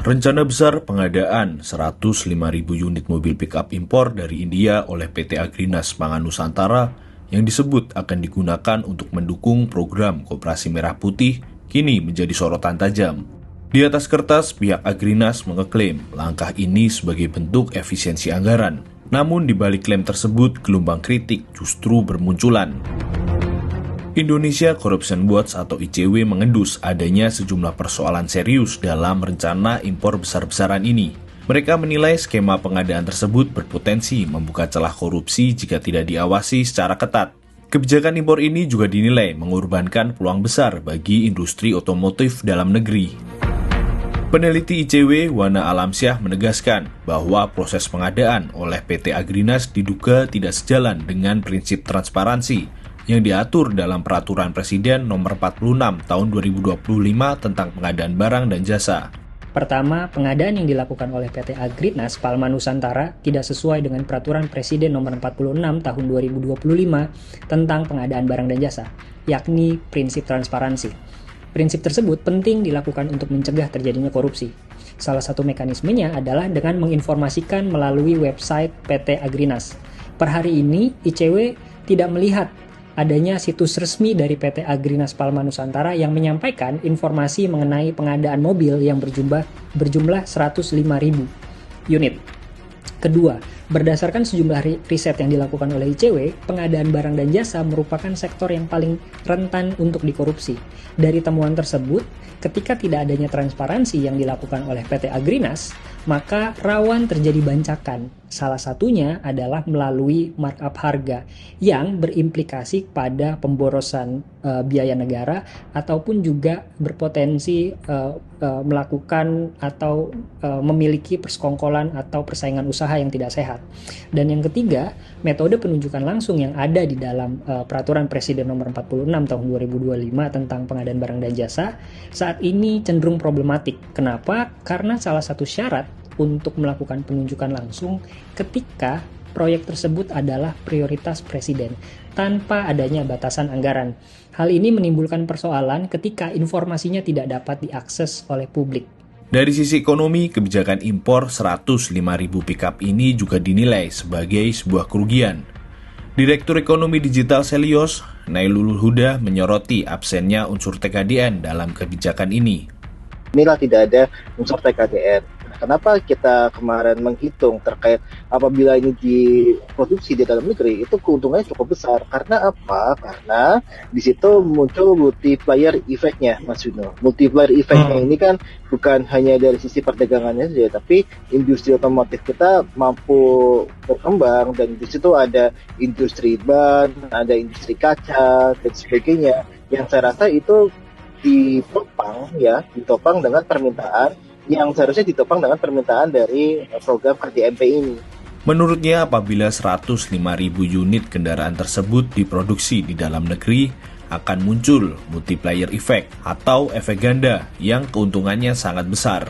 Rencana besar pengadaan 105.000 unit mobil pickup impor dari India oleh PT Agrinas Pangan Nusantara yang disebut akan digunakan untuk mendukung program Koperasi Merah Putih kini menjadi sorotan tajam. Di atas kertas, pihak Agrinas mengeklaim langkah ini sebagai bentuk efisiensi anggaran. Namun di balik klaim tersebut, gelombang kritik justru bermunculan. Indonesia Corruption Watch atau ICW mengendus adanya sejumlah persoalan serius dalam rencana impor besar-besaran ini. Mereka menilai skema pengadaan tersebut berpotensi membuka celah korupsi jika tidak diawasi secara ketat. Kebijakan impor ini juga dinilai mengorbankan peluang besar bagi industri otomotif dalam negeri. Peneliti ICW, Wana Alamsyah, menegaskan bahwa proses pengadaan oleh PT Agrinas diduga tidak sejalan dengan prinsip transparansi yang diatur dalam Peraturan Presiden Nomor 46 Tahun 2025 tentang pengadaan barang dan jasa. Pertama, pengadaan yang dilakukan oleh PT Agrinas Palma Nusantara tidak sesuai dengan Peraturan Presiden Nomor 46 Tahun 2025 tentang pengadaan barang dan jasa, yakni prinsip transparansi. Prinsip tersebut penting dilakukan untuk mencegah terjadinya korupsi. Salah satu mekanismenya adalah dengan menginformasikan melalui website PT Agrinas. Per hari ini, ICW tidak melihat adanya situs resmi dari PT Agrinas Palma Nusantara yang menyampaikan informasi mengenai pengadaan mobil yang berjumlah 105.000 unit. Kedua, berdasarkan sejumlah riset yang dilakukan oleh ICW, pengadaan barang dan jasa merupakan sektor yang paling rentan untuk dikorupsi. Dari temuan tersebut, ketika tidak adanya transparansi yang dilakukan oleh PT Agrinas, maka rawan terjadi bancakan. Salah satunya adalah melalui markup harga yang berimplikasi pada pemborosan biaya negara ataupun juga berpotensi melakukan atau memiliki persekongkolan atau persaingan usaha yang tidak sehat. Dan yang ketiga, metode penunjukan langsung yang ada di dalam Peraturan Presiden Nomor 46 Tahun 2025 tentang pengadaan barang dan jasa saat ini cenderung problematik. Kenapa? Karena salah satu syarat untuk melakukan penunjukan langsung ketika proyek tersebut adalah prioritas presiden tanpa adanya batasan anggaran. Hal ini menimbulkan persoalan ketika informasinya tidak dapat diakses oleh publik. Dari sisi ekonomi, kebijakan impor 105.000 pickup ini juga dinilai sebagai sebuah kerugian. Direktur Ekonomi Digital Selios, Nailul Huda, menyoroti absennya unsur TKDN dalam kebijakan ini. Inilah tidak ada unsur TKDN. Kenapa kita kemarin menghitung terkait apabila ini diproduksi di dalam negeri, itu keuntungannya cukup besar. Karena apa? Karena di situ muncul multiplier effect-nya, Mas Vino. Multiplier effect-nya ini kan bukan hanya dari sisi perdagangannya saja, tapi industri otomotif kita mampu berkembang, dan di situ ada industri ban, ada industri kaca, dan sebagainya. Yang saya rasa itu ditopang dengan permintaan yang seharusnya ditopang dengan permintaan dari program kerja MP ini. Menurutnya, apabila 105.000 unit kendaraan tersebut diproduksi di dalam negeri, akan muncul multiplier effect atau efek ganda yang keuntungannya sangat besar.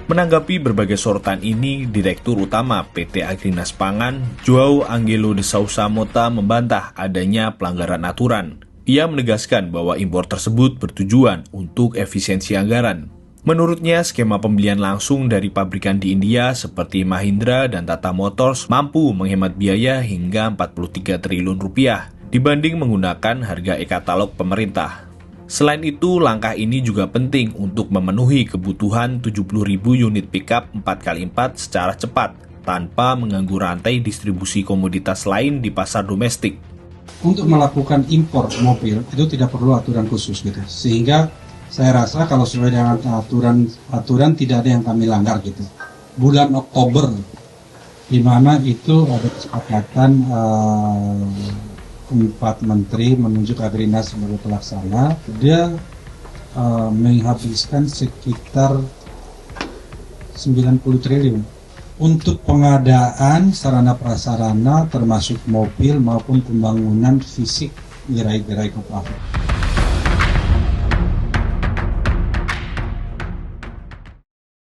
Menanggapi berbagai sorotan ini, Direktur Utama PT Agrinas Pangan, João Angelo de Sousa Mota, membantah adanya pelanggaran aturan. Ia menegaskan bahwa impor tersebut bertujuan untuk efisiensi anggaran. Menurutnya, skema pembelian langsung dari pabrikan di India seperti Mahindra dan Tata Motors mampu menghemat biaya hingga 43 triliun rupiah dibanding menggunakan harga e-katalog pemerintah. Selain itu, langkah ini juga penting untuk memenuhi kebutuhan 70.000 unit pickup 4x4 secara cepat tanpa mengganggu rantai distribusi komoditas lain di pasar domestik. Untuk melakukan impor mobil itu tidak perlu aturan khusus gitu, sehingga saya rasa kalau sesuai dengan aturan tidak ada yang kami langgar gitu. Bulan Oktober, di mana itu ada kesepakatan 4 menteri menunjuk Agrinas sebagai pelaksana, dia menghabiskan sekitar 90 triliun untuk pengadaan sarana prasarana termasuk mobil maupun pembangunan fisik gerai-gerai kooperatif.